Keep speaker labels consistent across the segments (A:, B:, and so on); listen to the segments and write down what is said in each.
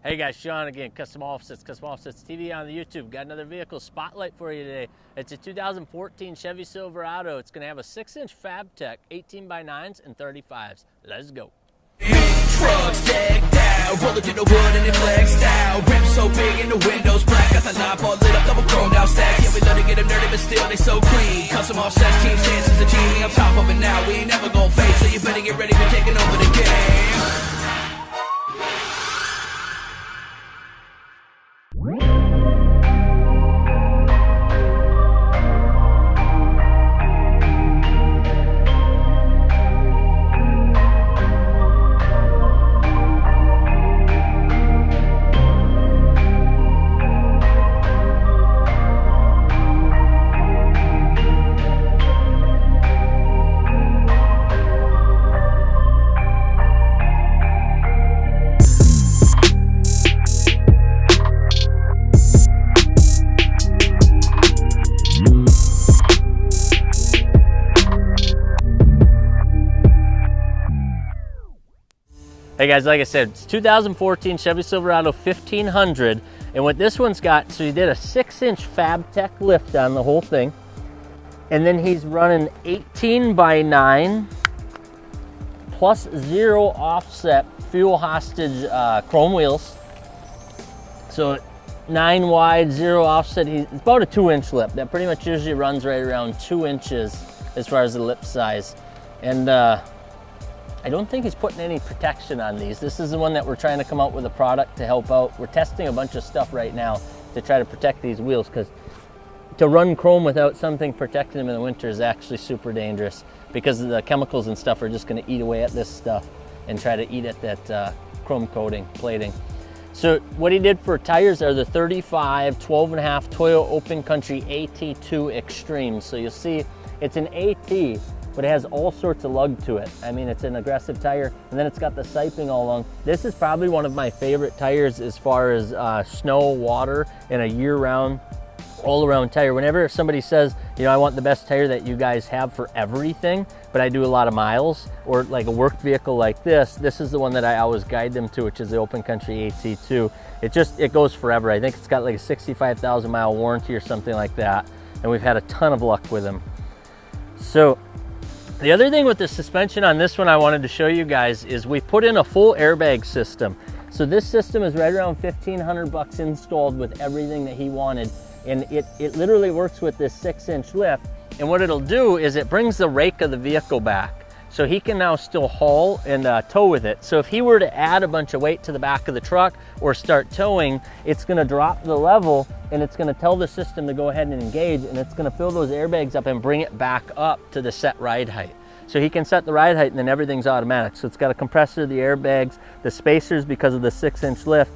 A: Hey guys, Sean again, Custom Offsets TV on the YouTube. Got another vehicle spotlight for you today. It's a 2014 Chevy Silverado. It's gonna have a 6-inch FabTech, 18x9's and 35's. Let's go.
B: Trucks decked out, rolling through the wood and it flexed out. Rims so big and the windows black, got the knob all lit up, double chromed out stacks. Yeah, we love to get them dirty, but still they so clean. Custom Offsets, Team Stance is the genie. I'm top of it now, we ain't never gon' fade. So you better get ready, we're taking over the game.
A: Hey guys, like I said, it's 2014 Chevy Silverado 1500, and what this one's got, so he did a 6-inch FabTech lift on the whole thing, and then he's running 18x9 plus 0 offset fuel hostage chrome wheels. So 9 wide, 0 offset. It's about a 2-inch lip. That pretty much usually runs right around 2 inches as far as the lip size. And I don't think he's putting any protection on these. This is the one that we're trying to come out with a product to help out. We're testing a bunch of stuff right now to try to protect these wheels, because to run chrome without something protecting them in the winter is actually super dangerous, because the chemicals and stuff are just going to eat away at this stuff and try to eat at that chrome coating, plating. So what he did for tires are the 35 12.5 Toyo Open Country AT2 Extreme. So you'll see it's an AT, but it has all sorts of lug to it. I mean, it's an aggressive tire, and then it's got the siping all along. This is probably one of my favorite tires as far as snow, water, and a year-round, all-around tire. Whenever somebody says, you know, I want the best tire that you guys have for everything, but I do a lot of miles, or like a work vehicle like this is the one that I always guide them to, which is the Open Country AT2. It goes forever. I think it's got like a 65,000 mile warranty or something like that, and we've had a ton of luck with them. So, the other thing with the suspension on this one I wanted to show you guys is we put in a full airbag system. So this system is right around 1,500 bucks installed with everything that he wanted. And it literally works with this 6-inch lift. And what it'll do is it brings the rake of the vehicle back. So he can now still haul and tow with it. So if he were to add a bunch of weight to the back of the truck or start towing, it's gonna drop the level, and it's gonna tell the system to go ahead and engage, and it's gonna fill those airbags up and bring it back up to the set ride height. So he can set the ride height and then everything's automatic. So it's got a compressor, the airbags, the spacers because of the 6-inch lift,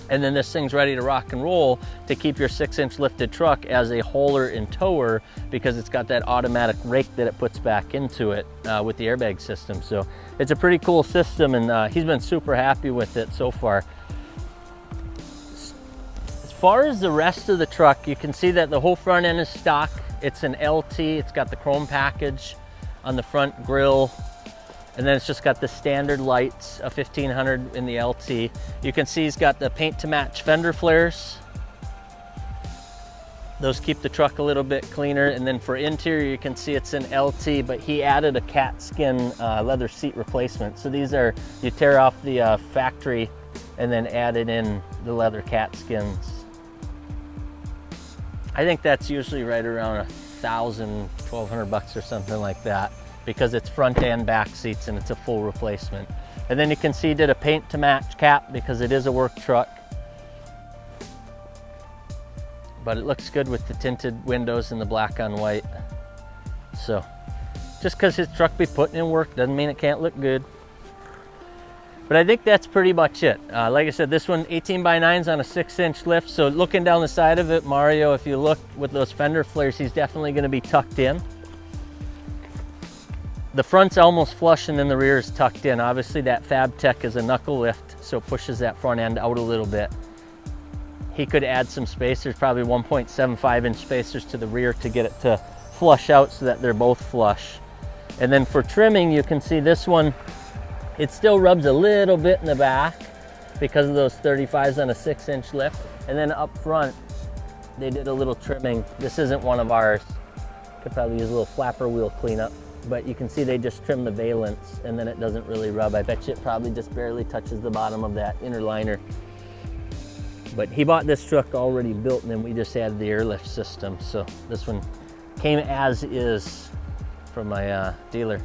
A: and then this thing's ready to rock and roll to keep your 6-inch lifted truck as a hauler and tower, because it's got that automatic rake that it puts back into it with the airbag system. So it's a pretty cool system, and he's been super happy with it so far. As far as the rest of the truck, you can see that the whole front end is stock. It's an LT, it's got the chrome package on the front grille, and then it's just got the standard lights, a 1500 in the LT. You can see he's got the paint to match fender flares. Those keep the truck a little bit cleaner. And then for interior, you can see it's an LT, but he added a cat skin leather seat replacement. So these are, you tear off the factory and then added in the leather cat skins. I think that's usually right around 1,000, 1,200 bucks or something like that, because it's front and back seats and it's a full replacement. And then you can see he did a paint to match cap because it is a work truck. But it looks good with the tinted windows and the black on white. So just because his truck be putting in work doesn't mean it can't look good. But I think that's pretty much it. Like I said, this one 18x9's on a 6-inch lift. So looking down the side of it, Mario, if you look with those fender flares, he's definitely gonna be tucked in. The front's almost flush and then the rear is tucked in. Obviously that FabTech is a knuckle lift, so it pushes that front end out a little bit. He could add some spacers, probably 1.75-inch spacers to the rear to get it to flush out so that they're both flush. And then for trimming, you can see this one, it still rubs a little bit in the back, because of those 35s on a 6-inch lift. And then up front, they did a little trimming. This isn't one of ours. Could probably use a little flapper wheel cleanup, but you can see they just trim the valence and then it doesn't really rub. I bet you it probably just barely touches the bottom of that inner liner. But he bought this truck already built, and then we just added the airlift system. So this one came as is from my dealer.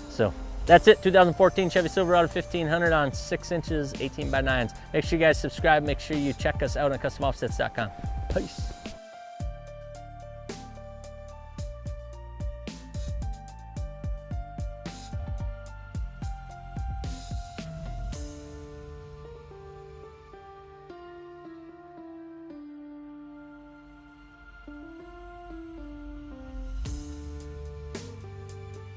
A: So that's it, 2014 Chevy Silverado 1500 on 6 inches, 18x9s. Make sure you guys subscribe. Make sure you check us out on customoffsets.com. Peace.